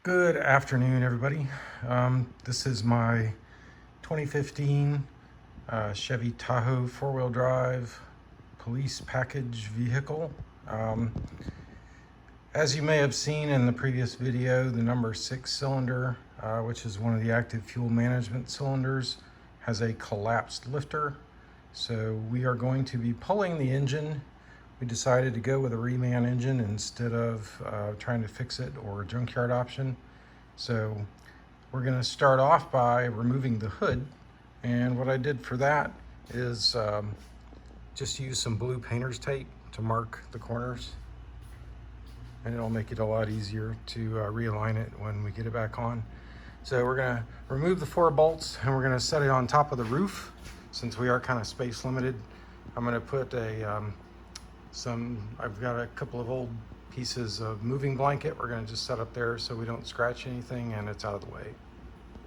Good afternoon, everybody. This is my 2015 Chevy Tahoe four-wheel drive police package vehicle. As you may have seen in the previous video, the number 6 cylinder, which is one of the active fuel management cylinders, has a collapsed lifter. So we are going to be pulling the engine. We decided to go with a reman engine instead of trying to fix it or a junkyard option. So we're going to start off by removing the hood. And what I did for that is just use some blue painter's tape to mark the corners. And it'll make it a lot easier to realign it when we get it back on. So we're going to remove the 4 bolts and we're going to set it on top of the roof. Since we are kind of space limited, I'm going to put I've got a couple of old pieces of moving blanket we're going to just set up there so we don't scratch anything and it's out of the way.